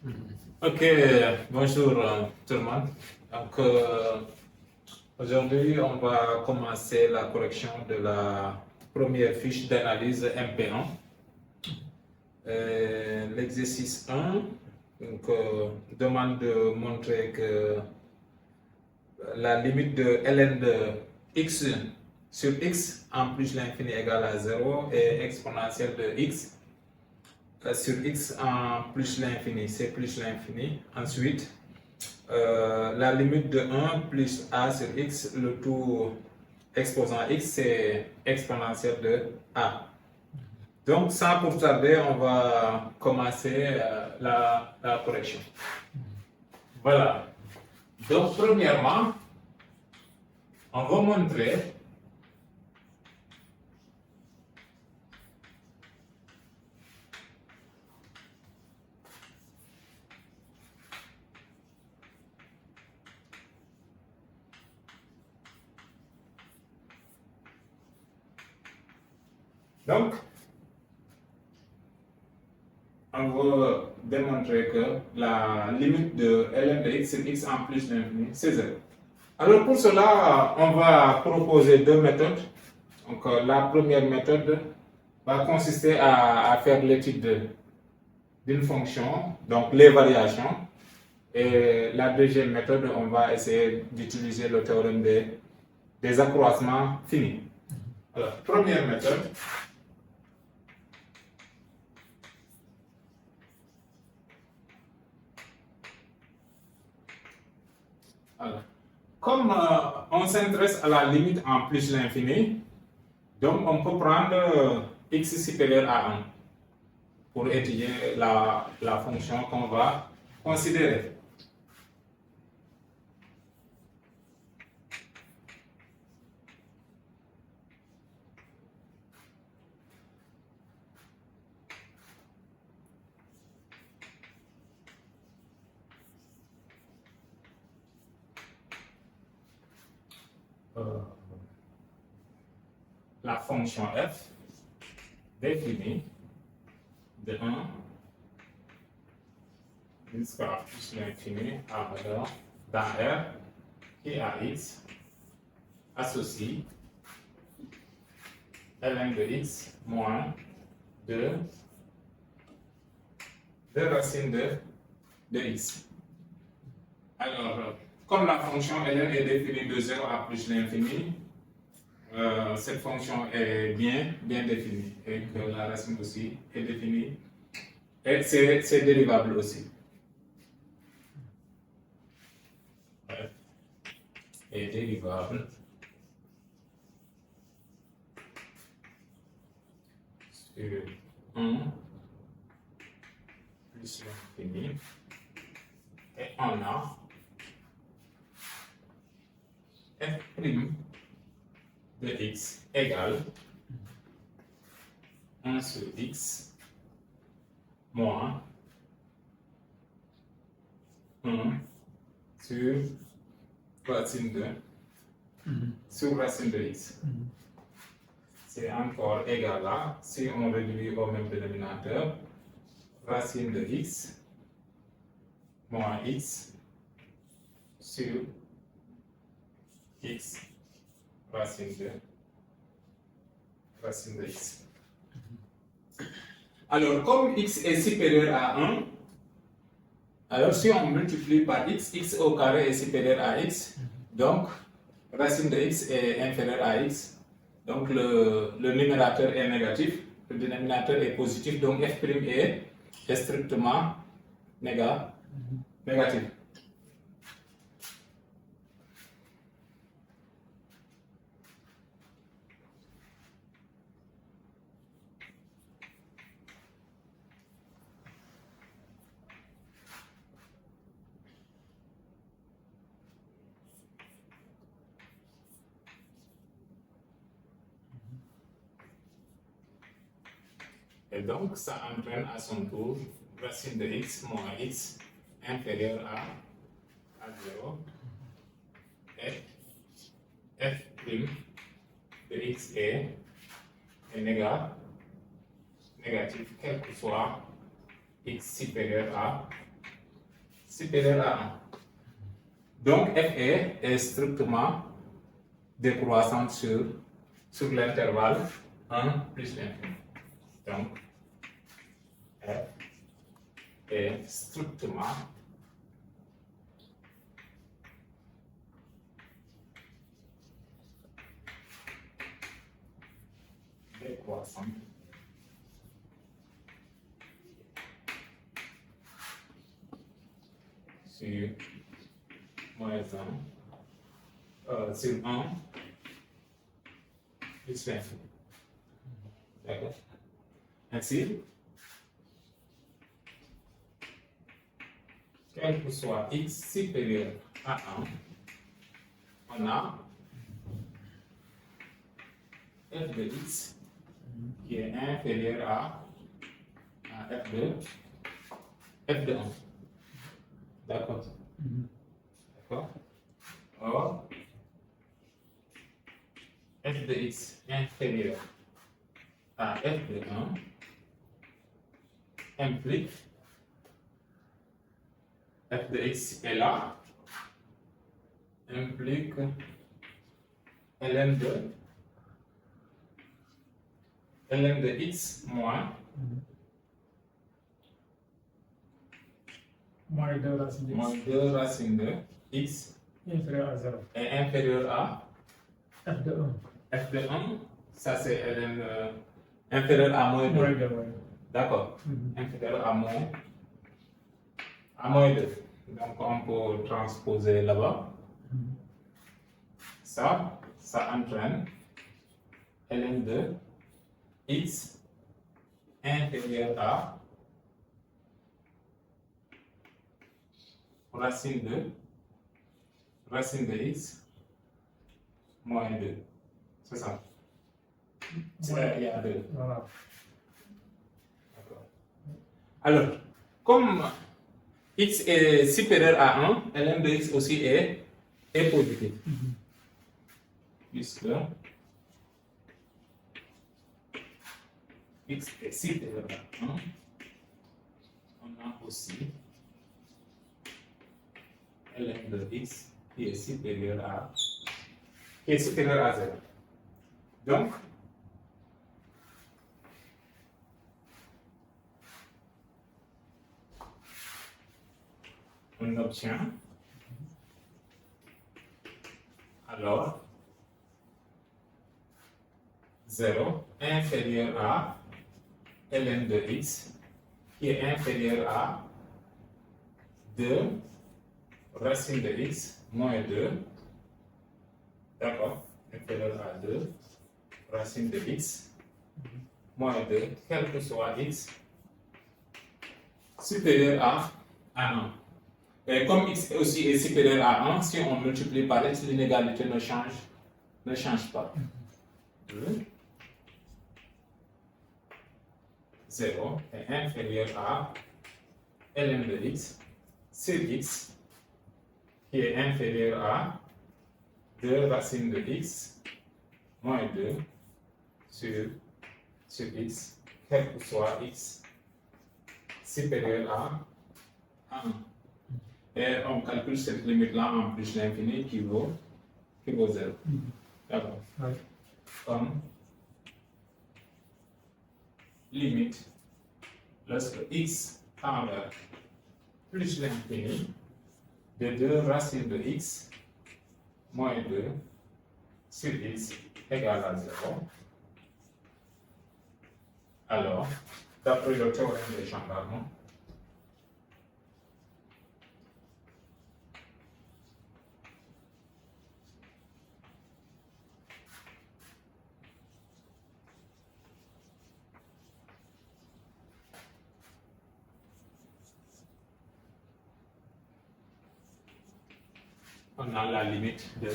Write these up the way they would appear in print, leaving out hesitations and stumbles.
Ok, bonjour tout le monde. Donc, aujourd'hui, on va commencer la correction de la première fiche d'analyse MP1. L'exercice 1 donc, demande de montrer que la limite de ln de x sur x en plus l'infini égale à 0 est exponentielle de x sur x en plus l'infini, c'est plus l'infini. Ensuite, la limite de 1 plus a sur x, le tout exposant x, c'est exponentielle de a. Donc, sans pour tarder, on va commencer la correction. Voilà. Donc, premièrement, on va montrer donc, on va démontrer que la limite de ln de x sur x en plus l'infini, c'est 0. Alors pour cela, on va proposer deux méthodes. Donc la première méthode va consister à faire l'étude d'une fonction, donc les variations. Et la deuxième méthode, on va essayer d'utiliser le théorème des accroissements finis. Alors, première méthode. Alors, comme on s'intéresse à la limite en plus l'infini, donc on peut prendre x supérieur à 1 pour étudier la fonction qu'on va considérer. La fonction f définie de 1 jusqu'à plus l'infini à valeur dans R qui à x associe ln de x moins 2 racine de x. Alors, comme la fonction ln est définie de 0 à plus l'infini, cette fonction est bien définie et que la racine aussi est définie et c'est dérivable aussi. Est dérivable sur 1 plus l'infini et on a f' de x égale 1 sur x moins 1 sur racine de sur racine de x. C'est encore égal à, si on réduit au même dénominateur, racine de x moins x sur x racine de x. Alors, comme x est supérieur à 1, alors si on multiplie par x, x au carré est supérieur à x, donc racine de x est inférieure à x, donc le numérateur est négatif, le dénominateur est positif, donc f' est strictement négatif. Et donc, ça entraîne à son tour racine de x moins x inférieur à 0 et f' de x est négatif, quel que soit x supérieur supérieur à 1. Donc, FE est strictement décroissante sur l'intervalle 1 plus l'infini. Donc, F est strictement décroissante sur moins 1 sur 1 plus l'infini. D'accord? Ainsi, quel que soit x supérieur à 1, on a f de x qui est inférieur à f de 1. D'accord? D'accord? Or, f de x inférieur à f de 1 implique f de x est là, implique ln de x moins moins 2 racine de moins x 2 racine de x inférieur à 0. est inférieur à F de 1. f de 1, ça c'est ln inférieur à moins 2. Moins 2, ouais. D'accord? Inférieur à moins 2. Donc on peut transposer là-bas. Ça entraîne ln de x inférieur à racine de x moins 2. C'est ça. Il y a 2. Voilà. D'accord. Alors, comme x est supérieur à 1, ln de x aussi est positif. Puisque x est supérieur à 1, on a aussi ln de x qui est supérieur à 0. Donc, on obtient alors 0 inférieur à ln de x qui est inférieur à 2 racine de x moins 2, d'accord, inférieur à 2 racine de x moins 2, quel que soit x supérieur à 1. Et comme x aussi est supérieur à 1, si on multiplie par x, l'inégalité ne change pas. 0 est inférieur à ln de x sur x qui est inférieur à 2 racine de x moins 2 sur x, quel que soit x supérieur à 1. Et on calcule cette limite-là en plus l'infini qui vaut 0. D'accord. Ouais. Comme limite lorsque x tend vers plus l'infini de 2 racines de x moins 2 sur x égale à 0. Alors, d'après le théorème de Jean-Darmon, on a la limite de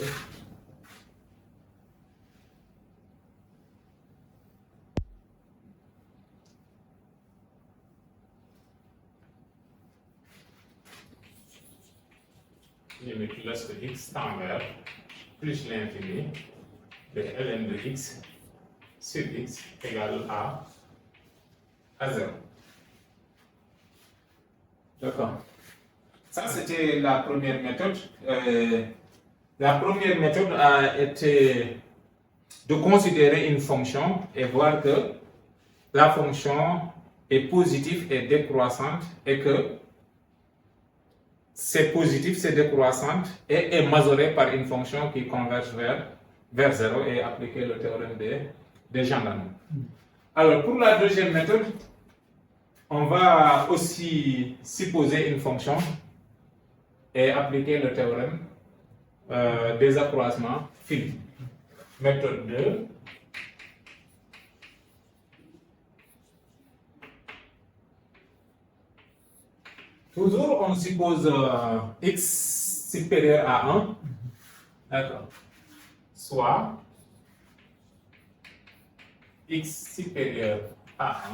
limite lorsque x tend vers plus l'infini de ln de x sur x égale à 0. D'accord. Ça, c'était la première méthode. La première méthode a été de considérer une fonction et voir que la fonction est positive et décroissante et que c'est positif, c'est décroissante et est majorée par une fonction qui converge vers 0 et appliquer le théorème des gendarmes. Alors, pour la deuxième méthode, on va aussi supposer une fonction et appliquer le théorème des accroissements finis. Méthode 2. Toujours, on suppose x supérieur à 1. D'accord. Soit x supérieur à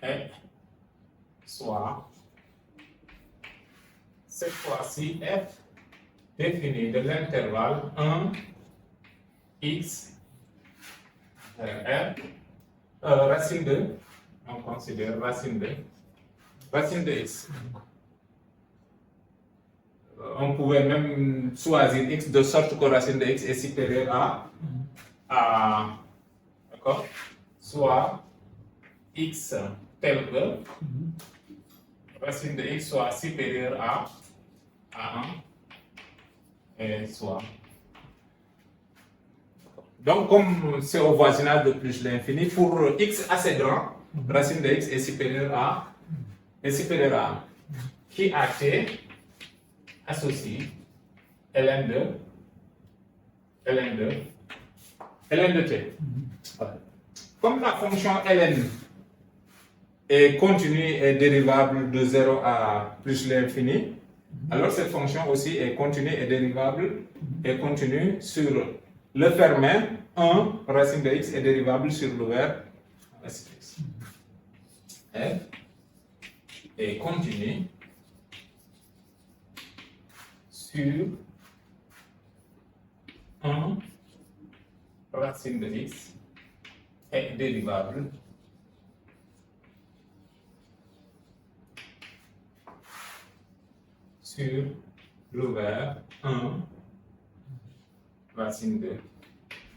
1 et soit cette fois-ci f définie de l'intervalle 1 x r racine de, on considère racine de x. On pouvait même choisir x de sorte que racine de x est supérieure à d'accord, soit x tel que racine de x soit supérieure à 1 et soit. Donc, comme c'est au voisinage de plus l'infini, pour x assez grand, racine de x est supérieure à 1. Qui a t associe ln de t. Comme la fonction ln est continue et dérivable de 0 à plus l'infini, alors cette fonction aussi est continue et dérivable et continue sur le fermé 1 racine de x est dérivable sur l'ouvert racine de x. F est continue sur 1 racine de x est dérivable sur l'ouvert 1 racine de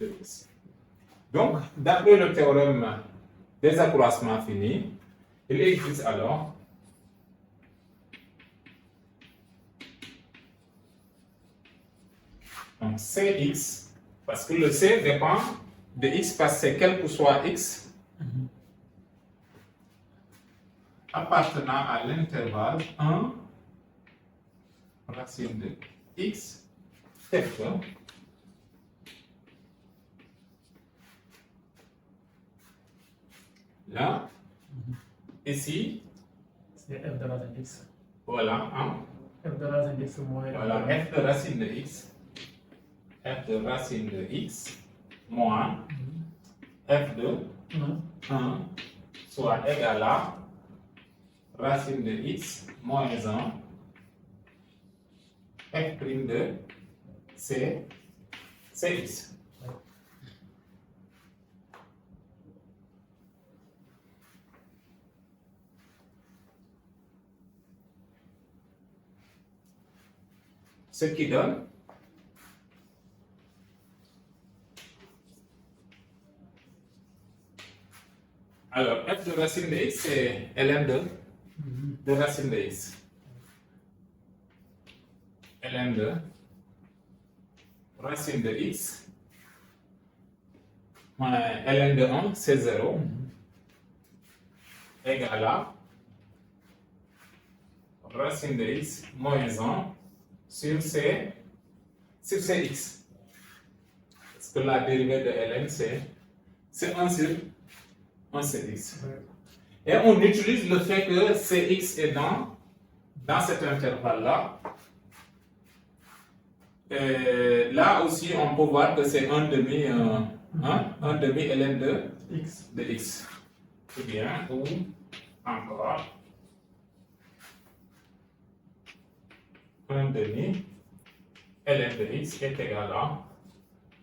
x. Donc, d'après le théorème des accroissements finis, il existe alors donc Cx, parce que le C dépend de x parce que c'est quel que soit x appartenant à l'intervalle 1 racine de x tel que là, ici, c'est f de racine x. voilà, hein, F de racine x moins voilà, f de racine de x, f de racine de x moins f de 1 soit égal à racine de x moins 1 f' de cx. Ce qui donne alors f de racine de x c'est ln de racine de x. ln de racine de x ln de 1 c'est 0 égal à racine de x moins 1 sur cx. Parce que la dérivée de ln c'est 1 sur x. Et on utilise le fait que cx est dans cet intervalle-là. Là aussi, on peut voir que c'est 1 demi ln de x. Ou bien, ou encore 1 demi ln de x est égal à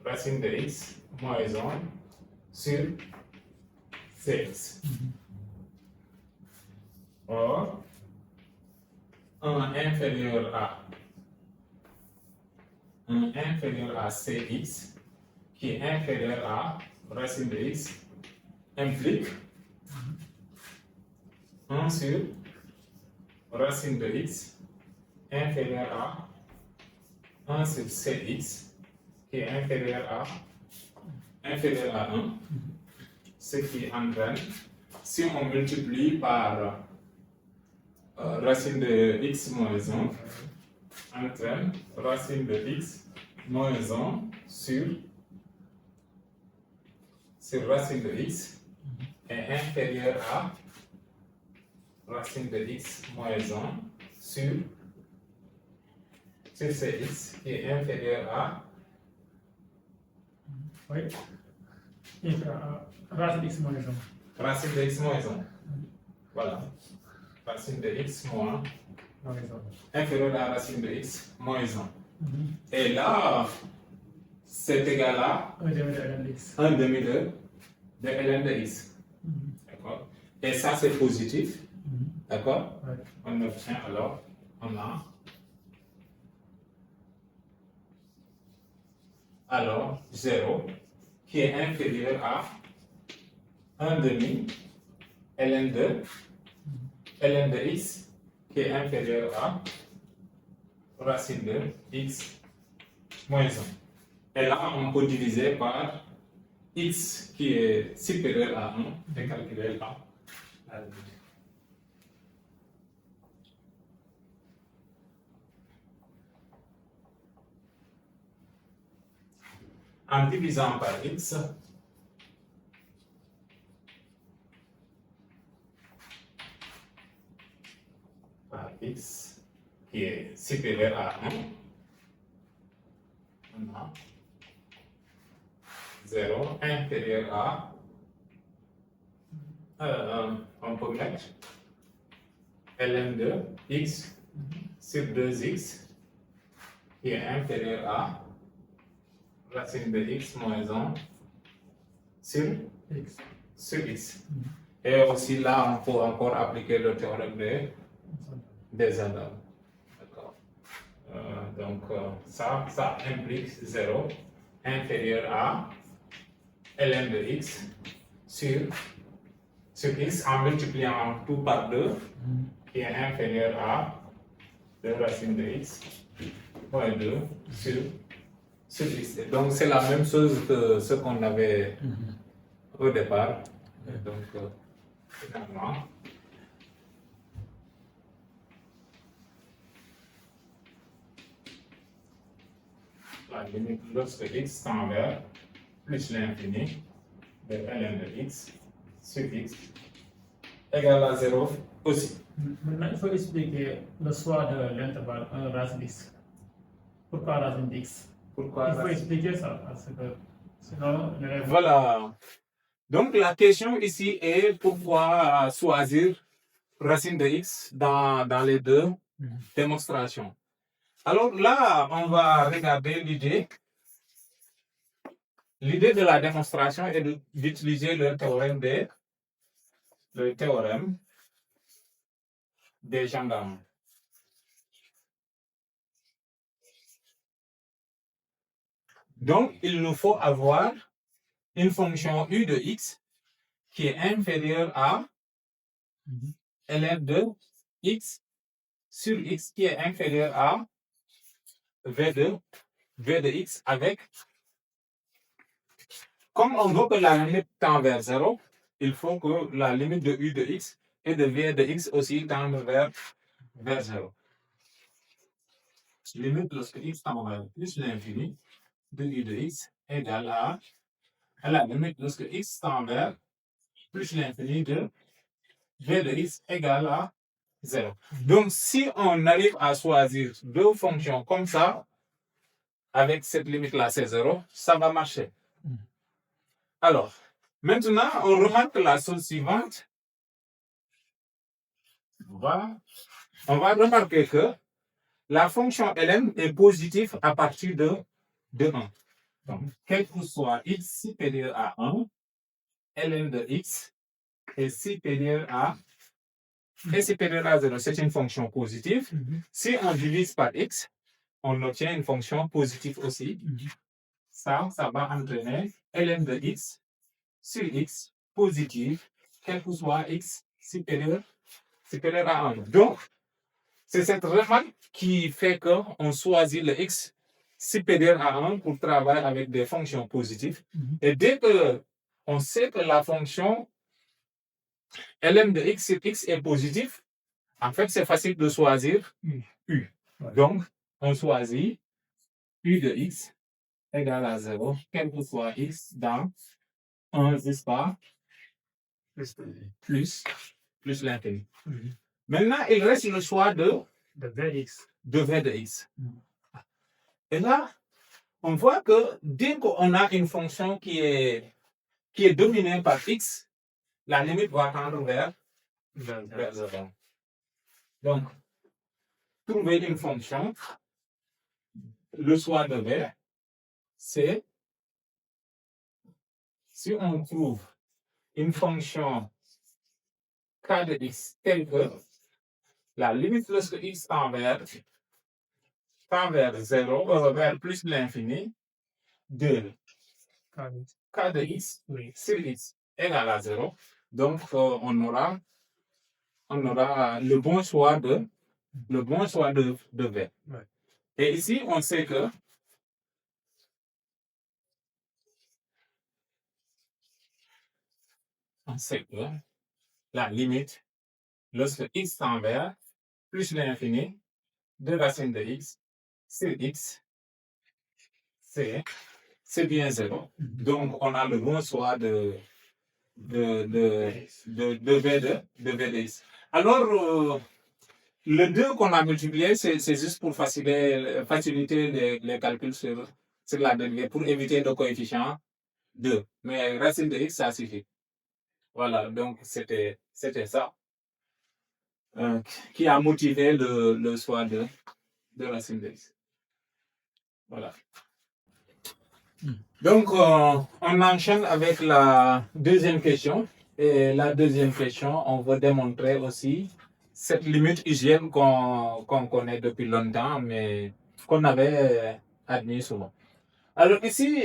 racine de x moins 1 sur cx. Or, 1 inférieur à 1 inférieur à Cx qui est inférieur à racine de x implique 1 sur racine de x inférieur à 1 sur Cx qui est inférieur à 1, ce qui entraîne, si on multiplie par racine de x moins 1, entraîne racine de x moins 1 sur racine de x est inférieur à racine de x moins 1 sur Cx qui est inférieur à Oui. Et racine x moins 1. racine de x moins 1. Voilà. Racine de x moins inférieur à racine de x moins 1. Et là, c'est égal à 1 demi de ln de x. 1 demi de ln de x. D'accord? Et ça, c'est positif. D'accord? Ouais. On obtient alors, on a alors 0 qui est inférieur à 1 demi ln de x qui est inférieur à racine de x moins 1. Et là, on peut diviser par x qui est supérieur à 1 et calculer la limite. En divisant par x, qui est supérieur à 1, on a 0 inférieur à, on peut mettre ln de x sur 2x qui est inférieur à racine de x moins 1 sur X. x. Et aussi là, on peut encore appliquer le théorème des Adam. D'accord. Donc ça implique 0 inférieur à ln de x sur x en multipliant tout par 2 qui est inférieur à 2 racine de x moins 2 sur x. Donc c'est la même chose que ce qu'on avait au départ. Donc finalement, la limite lorsque x tend vers plus l'infini de ln de x sur x égale à 0 aussi. Maintenant, il faut expliquer le choix de l'intervalle 1 racine x. Pourquoi racine x? Pourquoi Il faut expliquer ça parce que sinon, Voilà. Donc la question ici est pourquoi choisir racine de x dans les deux démonstrations. Alors là, on va regarder l'idée. L'idée de la démonstration est d'utiliser le théorème des gendarmes. Donc, il nous faut avoir une fonction u de x qui est inférieure à ln de x sur x qui est inférieur à v de x avec, comme on veut que la limite tend vers 0, il faut que la limite de u de x et de v de x aussi tende vers 0. Limite lorsque x tend vers plus l'infini de u de x égale à la limite lorsque x tend vers plus l'infini de v de x égale à 0. Donc, si on arrive à choisir deux fonctions comme ça, avec cette limite-là, c'est 0, ça va marcher. Alors, maintenant, on remarque la chose suivante. On va remarquer que la fonction ln est positive à partir de 1. Donc, quel que soit x supérieur à 1, ln de x est supérieur à est supérieur à 0, c'est une fonction positive. Si on divise par x, on obtient une fonction positive aussi. Ça va entraîner ln de x sur x positive, quel que soit x supérieur à 1. Donc, c'est cette remarque qui fait qu'on choisit le x supérieur à 1 pour travailler avec des fonctions positives. Et dès qu'on sait que la fonction ln de x sur x est positive, en fait, c'est facile de choisir u. Donc, on choisit u de x égale à 0, quel que soit x dans 1 jusqu'à plus l'infini. Maintenant, il reste le choix de v de x. Et là, on voit que dès qu'on a une fonction qui est dominée par x, la limite va tendre vers 0. Donc, trouver une fonction, le choix de v, c'est si on trouve une fonction k de x telle que la limite lorsque x tend vers 0, vers plus l'infini, de k de x sur x égale à 0. Donc, on aura le bon choix de v. Ouais. Et ici, on sait que la limite, lorsque x tend vers plus l'infini de racine de x sur x, c'est bien 0. Donc, on a le bon choix de v de x. Alors, le 2 qu'on a multiplié, c'est juste pour faciliter les calculs sur la dérivée, pour éviter le coefficient 2. Mais racine de x, ça suffit. Voilà, donc c'était ça qui a motivé le choix de racine de x. Voilà. Donc, on enchaîne avec la deuxième question. Et la deuxième question, on va démontrer aussi cette limite hygiène qu'on connaît depuis longtemps, mais qu'on avait admis souvent. Alors ici,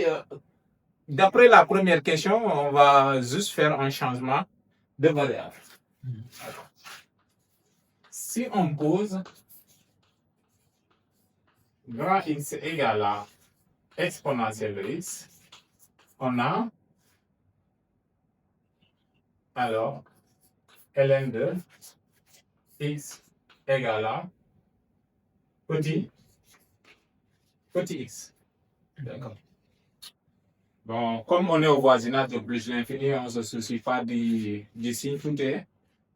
d'après la première question, on va juste faire un changement de variable. Alors, si on pose grand X égale à exponentielle de x, on a alors ln de x égale à petit x. D'accord. Bon, comme on est au voisinage de plus l'infini, on ne se soucie pas du signe,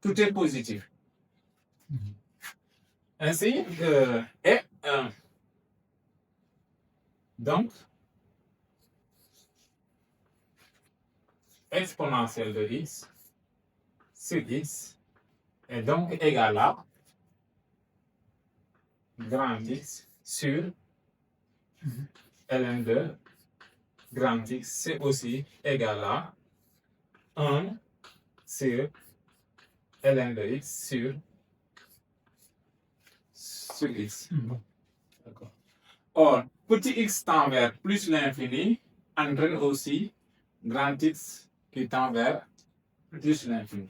tout est positif. Ainsi, et 1. Donc, exponentielle de x sur x est donc égal à grand X sur ln de grand X, c'est aussi égal à 1 sur ln de x sur x. D'accord. Or, petit x tend vers plus l'infini entraîne aussi grand X qui tend vers plus l'infini.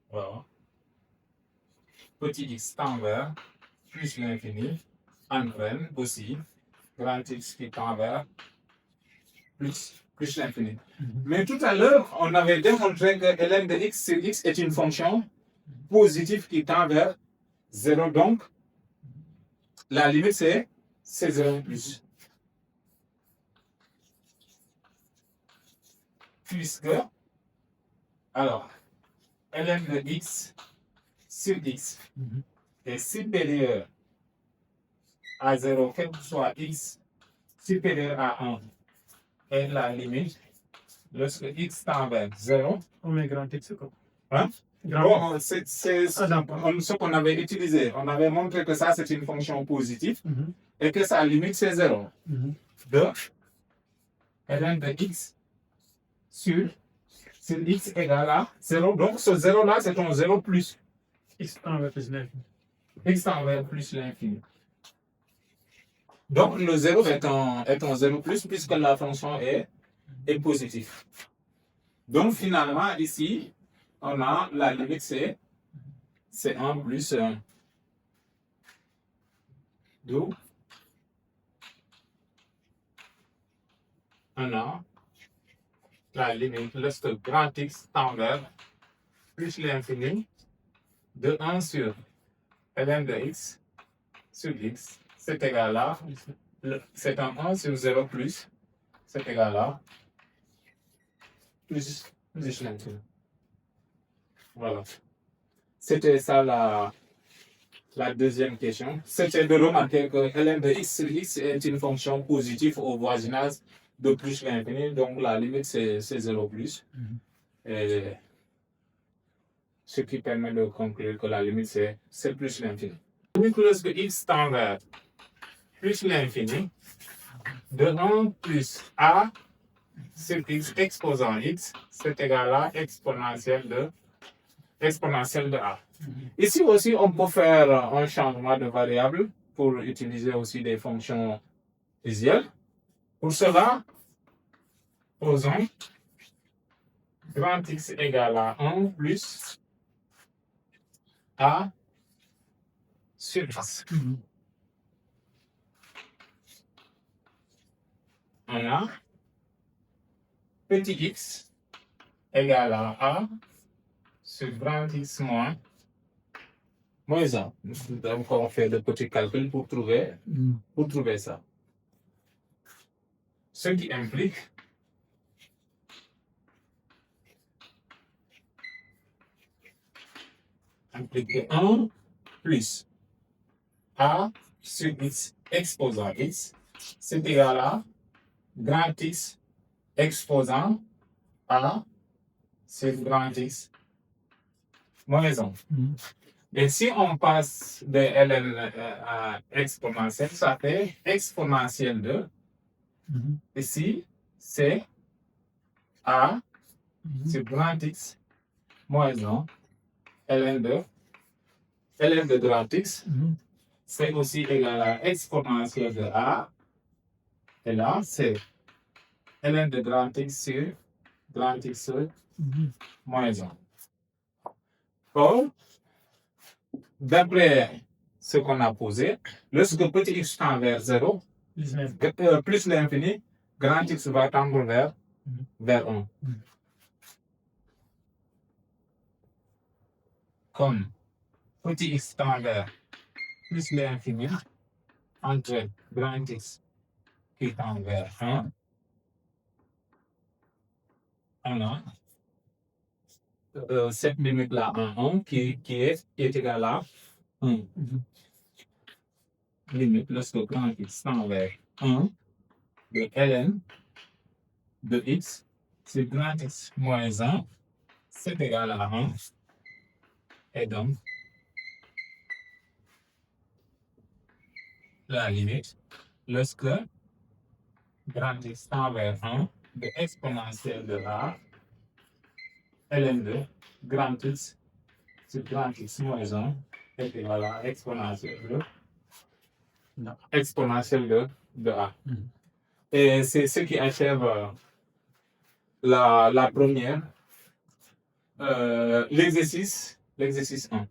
Voilà. Petit x tend vers plus l'infini entraîne aussi grand X qui tend vers plus l'infini. Mais tout à l'heure, on avait démontré que ln de x sur x est une fonction positive qui tend vers 0. Donc, la limite, c'est 0 plus. Puisque, alors, ln de x sur x est supérieur à 0, quel que soit x supérieur à 1, et la limite, lorsque x tend vers 0. On met grand X quoi. Hein? Bon, c'est ce qu'on avait utilisé. On avait montré que ça, c'est une fonction positive et que sa limite, c'est 0. De ln de x sur sur x égale à 0. Donc, ce 0-là, c'est ton 0 plus. X tend vers plus l'infini. X tend vers plus l'infini. Donc, le 0 est un 0 plus puisque la fonction est positive. Donc, finalement, ici, on a la limite, c'est 1 plus 1. D'où on a la limite lorsque grand X tend vers plus l'infini de 1 sur ln de x sur x, c'est égal à, c'est un 1 sur 0 plus, c'est égal à plus l'infini. Voilà. C'était ça la deuxième question. C'était de remarquer que ln de x sur x est une fonction positive au voisinage de plus l'infini, donc la limite c'est 0 plus. Et ce qui permet de conclure que la limite c'est plus l'infini. Donc lorsque x tend vers plus l'infini, de 1 plus a sur x exposant x, c'est égal à exponentielle de a. Ici aussi, on peut faire un changement de variable pour utiliser aussi des fonctions visuelles. Pour cela, posons grand X égale à 1 plus a sur x. On a petit x égale à a sur grand X moins 1. Donc, on fait de petits calculs pour trouver ça. Ce qui implique que 1 plus a sur x exposant x, c'est égal à grand X exposant a sur grand X moins 1. Et si on passe de ln à exponentielle, ça fait exponentielle de. Ici, c'est a sur grand X moins 1, ln de grand X, c'est aussi égal à exponentielle de a. Et là, c'est ln de grand X sur grand X moins 1. Or, d'après ce qu'on a posé, lorsque petit x tend vers 0, plus l'infini, grand X va tendre vers 1. Comme petit x tend vers plus l'infini, entre grand X qui tend vers 1, on a cette limite-là en 1 qui est égale à 1. Limite lorsque grand X tend vers 1 de ln de x sur grand X moins 1, c'est égal à 1. Et donc, la limite, lorsque grand X tend vers 1 de exponentielle de a, ln de grand X sur grand X moins 1 est égal à exponentielle de a. Et c'est ce qui achève la première, l'exercice 1.